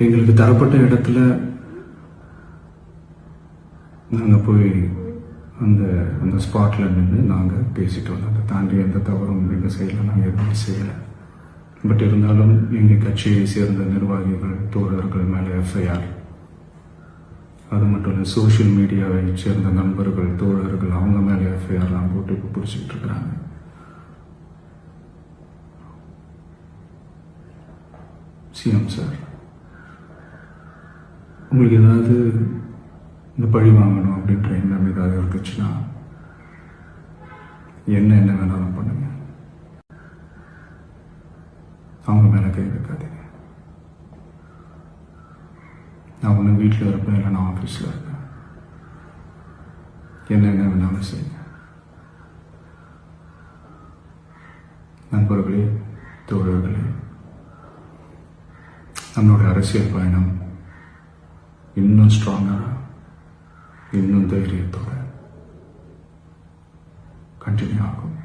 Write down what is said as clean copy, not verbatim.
எங்களுக்கு தரப்பட்ட இடத்துல நாங்கள் போய் அந்த அந்த ஸ்பாட்டில் நின்று நாங்கள் பேசிட்டு வந்தோம். அதை தாண்டி எந்த தவறும் எங்கள் செய்யலை, நாங்கள் எதுவும் செய்யலை. பட் இருந்தாலும் எங்கள் கட்சியை சேர்ந்த நிர்வாகிகள் தோழர்கள் மேலே எஃப்ஐஆர், அது மட்டும் இல்லை சோஷியல் மீடியாவை சேர்ந்த நண்பர்கள் தோழர்கள் அவங்க மேலே எஃப்ஐஆர்லாம் போட்டு இப்போ பிடிச்சிக்கிட்டு இருக்கிறாங்க. சிஎம் சார், உங்களுக்கு ஏதாவது இந்த பழி வாங்கணும் அப்படின்ற எண்ணம் ஏதாவது இருந்துச்சுன்னா என்ன வேணாலும் பண்ணுங்க. அவங்க மேலே கை வைக்காதீங்க. நான் ஒன்று வீட்டில் இருப்பேன், இல்லை நான் ஆஃபீஸில் இருப்பேன். என்ன வேணாலும் செய்யுங்க. நண்பர்களே, தோழர்களே, நம்மளோட அரசியல் பயணம் இன்னும் ஸ்ட்ராங்கராக, இன்னும் தைரியத்தோட கண்டினியூ ஆகும்.